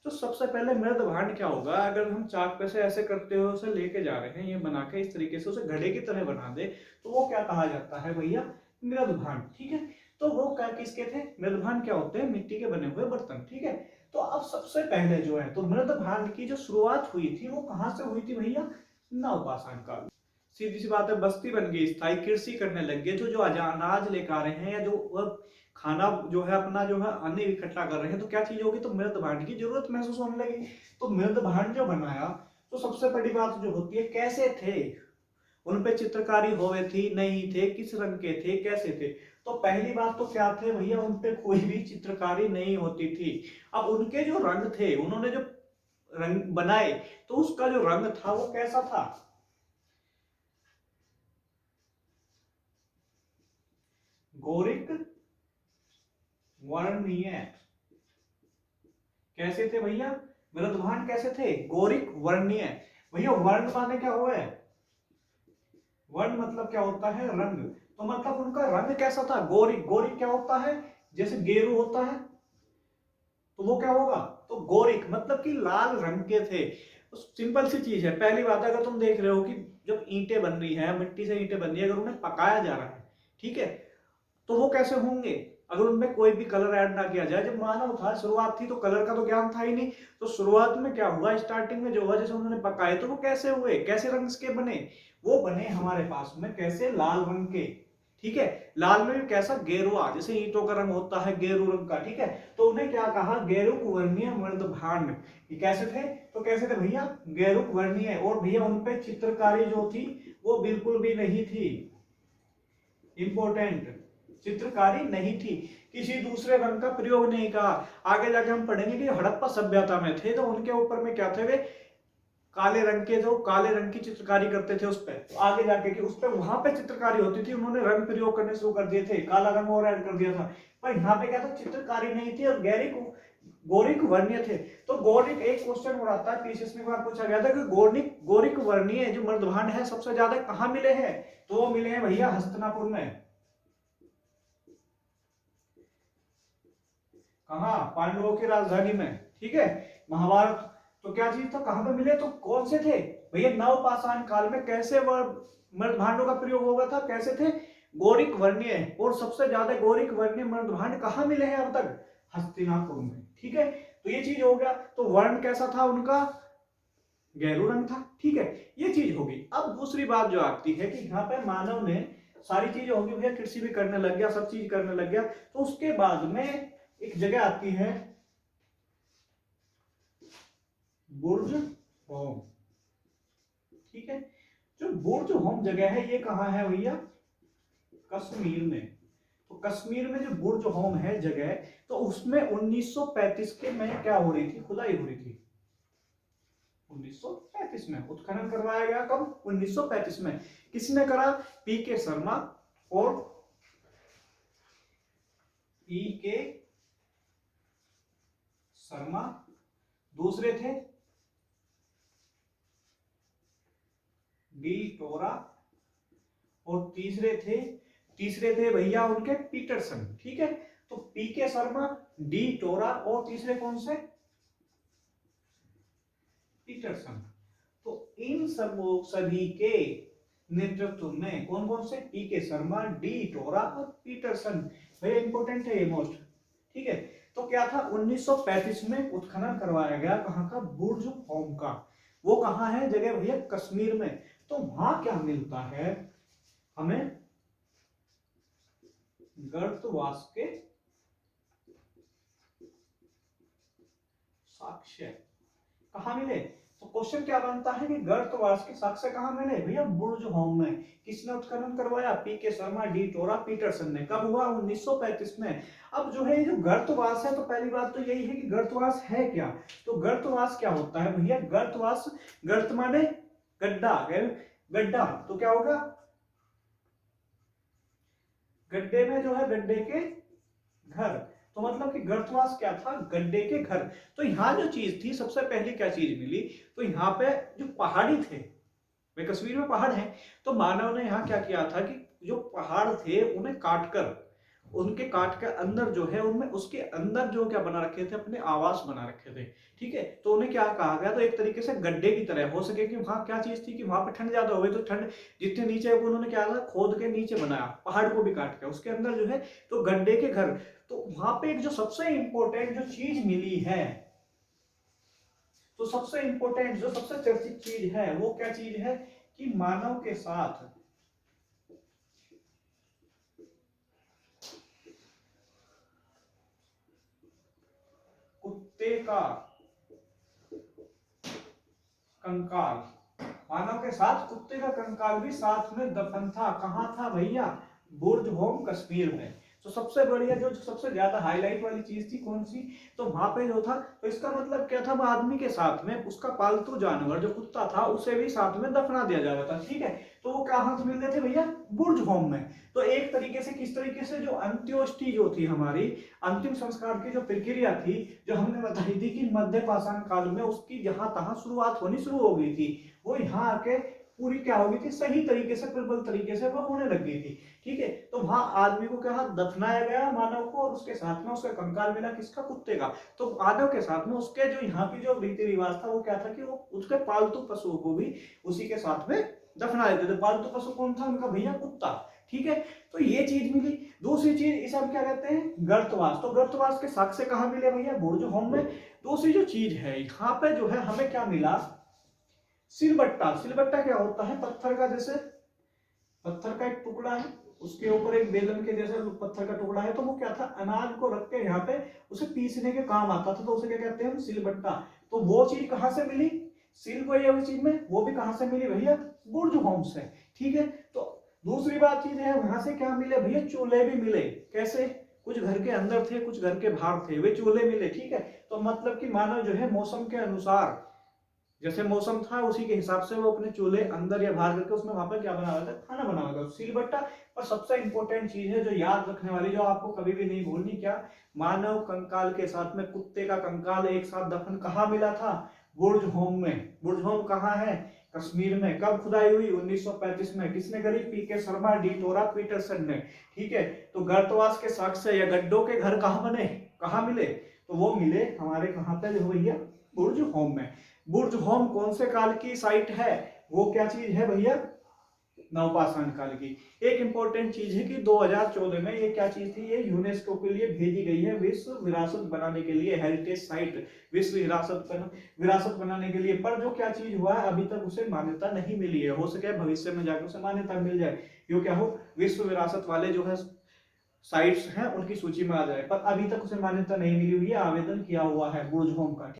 तो सबसे पहले मृद भांड क्या होगा, अगर हम चाक पे से ऐसे करते हुए उसे लेके जा रहे हैं, ये बना के इस तरीके से उसे घड़े की तरह बना दे, तो वो क्या कहा जाता है भैया, मृद भांड, ठीक है। तो वो क्या किसके थे, मृद भांड क्या होते हैं, मिट्टी के बने हुए बर्तन, ठीक है। तो अब सबसे पहले जो है तो मृद भांड की जो शुरुआत हुई थी वो कहां से हुई थी भैया, नवपाषाण काल। सीधी सी बात है, बस्ती बन गई, स्थायी कृषि करने लग गए, जो जो अनाज लेकर आ रहे हैं या जो खाना जो है अपना जो है अन्न इकट्ठा कर रहे हैं, तो क्या चीज होगी, तो मृद भांड की जरूरत महसूस होने लगी। तो मृद भांड जो बनाया, तो सबसे बड़ी बात जो होती है कैसे थे, उन पे चित्रकारी होवे थी, नहीं थे, किस रंग के थे, कैसे थे। तो पहली बात तो क्या थे भैया, उन पे कोई भी चित्रकारी नहीं होती थी। अब उनके जो रंग थे, उन्होंने जो रंग बनाए, तो उसका जो रंग था वो कैसा था, गोरिक वर्णीय। कैसे थे भैया, मृदभांड कैसे थे, गोरिक वर्णीय। भैया वर्ण माने क्या हुआ है, वर्ण मतलब क्या होता है, रंग। तो मतलब उनका रंग कैसा था, गोरिक। गोरिक क्या होता है, जैसे गेरू होता है तो वो क्या होगा, तो गोरिक मतलब कि लाल रंग के थे। तो सिंपल सी चीज है, पहली बात अगर तुम देख रहे हो कि जब ईंटें बन रही है, मिट्टी से ईंटें बन रही है, अगर उन्हें पकाया जा रहा है, ठीक है, तो वो कैसे होंगे, अगर उनमें कोई भी कलर ऐड ना किया जाए। जब मानव था, शुरुआत थी, तो कलर का तो ज्ञान था ही नहीं। तो शुरुआत में क्या हुआ, स्टार्टिंग में जो हुआ, जैसे उन्होंने पकाए तो वो कैसे हुए, कैसे रंग के बने, वो बने हमारे पास में कैसे, लाल रंग के, ठीक है। लाल में भी कैसा, गेरुआ, जैसे ईंटों का रंग होता है गेरू रंग का, ठीक है। तो उन्हें क्या कहा, गेरुक वर्णीय मृदभांड। ये कैसे थे, तो कैसे थे भैया, गेरुक वर्णीय। और भैया उनपे चित्रकारी जो थी वो बिल्कुल भी नहीं थी, इंपॉर्टेंट, चित्रकारी नहीं थी, किसी दूसरे रंग का प्रयोग नहीं कहा। आगे जाके हम पढ़ेंगे कि हड़प्पा सभ्यता में थे तो उनके ऊपर में क्या थे, वे काले रंग के, जो काले रंग की चित्रकारी करते थे उस पे, तो आगे जाके कि उस पे वहां पे चित्रकारी होती थी, उन्होंने रंग प्रयोग करने शुरू कर दिए थे, काला रंग और ऐड कर दिया था। पर यहाँ पे क्या था, चित्रकारी नहीं थी और गोरिक वर्णीय थे। तो गोरिक, एक क्वेश्चन और आता है पीसीएस में बार पूछा गया था कि गोरिक वर्णीय जो मृदभांड है सबसे ज्यादा कहाँ मिले हैं, तो वो मिले हैं भैया हस्तिनापुर में। कहा, पांडवों की राजधानी में, ठीक है। महाभारत, तो क्या चीज था, कहां पे मिले, तो कौन से थे भैया, नवपाषाण काल में कैसे मृदभांडों का प्रयोग हो गया था, कैसे थे, गोरिक वर्णीय। और सबसे ज्यादा गोरिक वर्णीय मृदभांड कहां मिले हैं अब तक, हस्तिनापुर में, ठीक है। तो ये चीज हो गया। तो वर्ण कैसा था उनका, गैरू रंग था, ठीक है, ये चीज होगी। अब दूसरी बात जो आती है कि यहाँ पे मानव ने सारी चीजें होगी भैया, कृषि भी करने लग गया, सब चीज करने लग गया, तो उसके बाद में एक जगह आती है बुर्ज होम, ठीक है। जो बुर्ज होम जगह है ये कहाँ है भैया, कश्मीर में। तो कश्मीर में जो बुर्ज होम है जगह, तो उसमें 1935 के में क्या हो रही थी, खुदाई हो रही थी। 1935 में उत्खनन करवाया गया, कब, 1935 में। किसने करा, पी के शर्मा और पी के शर्मा, दूसरे थे डी टोरा, और तीसरे थे भैया उनके पीटरसन, ठीक है। तो पी के शर्मा, डी टोरा और तीसरे कौन से, पीटरसन। तो इन सब सभी के नेतृत्व में कौन कौन से, पी के शर्मा, डी टोरा और पीटरसन, भैया इंपॉर्टेंट है ये मोस्ट, ठीक है। तो क्या था, 1935 में उत्खनन करवाया गया, कहां का, बुर्ज होम का। वो कहां है जगह भैया, कश्मीर में। तो वहां क्या मिलता है हमें, गर्तवास के साक्ष्य कहां मिले। तो क्वेश्चन क्या बनता है कि गर्तवास के साक्ष्य कहां मिले भैया, बुर्ज होम में। किसने उत्खनन करवाया, पी के शर्मा, डी टोरा, पीटरसन ने। कब हुआ, 1935 में। अब जो है जो गर्तवास है, तो पहली बात तो यही है कि गर्तवास है क्या। तो गर्तवास क्या होता है भैया, गर्तवास, गर्त माने गड्ढा, गड्ढा, तो क्या होगा, गड्ढे में जो है, गड्ढे के घर। तो मतलब कि गर्तवास क्या था, गड्ढे के घर। तो यहाँ जो चीज थी, सबसे पहली क्या चीज मिली, तो यहाँ पे जो पहाड़ी थे, वे कश्मीर में पहाड़ है, तो मानव ने यहाँ क्या किया था कि जो पहाड़ थे उन्हें काटकर, उनके काट के अंदर जो है उनमें, उसके अंदर जो क्या बना रखे थे, अपने आवास बना रखे थे, ठीक है। तो उन्हें क्या कहा गया, तो एक तरीके से गड्ढे की तरह हो सके, कि वहां क्या चीज थी कि वहां पर ठंड ज्यादा हो गई, तो ठंड जितने नीचे है उन्होंने क्या था, खोद के नीचे बनाया, पहाड़ को भी काट के उसके अंदर जो है, तो गड्ढे के घर। तो वहां पे एक जो सबसे इंपॉर्टेंट जो चीज मिली है, तो सबसे इंपॉर्टेंट जो सबसे चर्चित चीज है वो क्या चीज है, कि मानव के साथ कुत्ते का कंकाल, मानव के साथ कुत्ते का कंकाल भी साथ में दफन था। कहां था भैया, बुर्ज होम कश्मीर में। तो सबसे बढ़िया जो सबसे ज्यादा हाईलाइट वाली चीज थी कौन सी, तो वहां पे जो था, तो इसका मतलब क्या था, वो आदमी के साथ में उसका पालतू जानवर जो कुत्ता था उसे भी साथ में दफना दिया जा रहा था, ठीक है। तो वो कहां से मिलते थे भैया, बुर्ज होम में। तो एक तरीके से, किस तरीके से, जो अंत्योष्टि जो थी हमारी, अंतिम संस्कार की जो प्रक्रिया थी, जो हमने बताई थी कि मध्य पाषाण काल में उसकी जहां तहां शुरुआत होनी शुरू हो गई थी, वो यहाँ आके पूरी क्या हो गई थी, सही तरीके से, प्रबल तरीके से वो होने लग गई थी, ठीक है। तो वहां आदमी को क्या दफनाया गया, मानव को, और उसके साथ में उसका कंकाल मिला, किसका, कुत्ते का। तो मानव के साथ में उसके जो यहाँ की जो रीति रिवाज था वो क्या था कि वो उसके पालतू पशुओं को भी उसी के साथ में दफना देते थे। पालतू पशु कौन था उनका भैया, कुत्ता, ठीक है। तो ये चीज मिली। दूसरी चीज, इसे हम क्या कहते हैं, गर्तवास। तो गर्तवास के साक्ष्य कहाँ मिले भैया, बुर्ज होम में। दूसरी जो चीज है यहाँ पे जो है हमें क्या मिला, सिलबट्टा। सिलबट्टा क्या होता है, पत्थर का, जैसे पत्थर का एक टुकड़ा है, उसके ऊपर एक बेलन के जैसा पत्थर का टुकड़ा है, तो वो क्या था, अनाज को रख के यहाँ पे उसे पीसने के काम आता था, तो उसे क्या कहते हैं हम, सिलबट्टा। तो वो चीज कहाँ से मिली, सिल को ये चीज में, वो भी कहाँ से मिली भैया, बुर्ज होम से। ठीक है, तो दूसरी बात चीज है, वहां से क्या मिले भैया, चूल्हे भी मिले। कैसे, कुछ घर के अंदर थे, कुछ घर के बाहर थे, वे चूल्हे मिले। ठीक है, तो मतलब कि मानव जो है मौसम के अनुसार, जैसे मौसम था उसी के हिसाब से वो अपने चूल्हे अंदर या बाहर करके उसमें वहां पर क्या बना रहा था, खाना बना रहा था, सिलबट्टा। और सबसे इंपॉर्टेंट चीज है जो याद रखने वाली, जो आपको कभी भी नहीं भूलनी, क्या, मानव कंकाल के साथ में कुत्ते का कंकाल एक साथ दफन कहाँ मिला था, बुर्ज होम में। बुर्ज होम कहाँ है, कश्मीर में। कब खुदाई हुई, 1935 में। किसने करी, पीके शर्मा, डी टोरा पीटरसन ने। ठीक है, तो गर्तवास के साक्ष्य या गड्ढों के घर कहाँ बने, कहाँ मिले, तो वो मिले हमारे कहाँ पे, जो भैया, बुर्ज होम में। बुर्ज होम कौन से काल की साइट है, वो क्या चीज है भैया, नवपाषाण काल की। एक इंपॉर्टेंट चीज है कि 2014 में ये क्या चीज थी, ये यूनेस्को के लिए भेजी गई है, विश्व विरासत बनाने के लिए, हेरिटेज साइट, विश्व विरासत बनाने के लिए। पर जो क्या चीज हुआ है, अभी तक उसे मान्यता नहीं मिली है। हो सके भविष्य में जाकर उसे मान्यता मिल जाए, यो क्या हो, विश्व विरासत वाले जो है साइट्स हैं उनकी सूची में आ जाए, पर अभी तक उसे मान्यता नहीं मिली हुई है। आवेदन किया हुआ है बुर्ज होम का।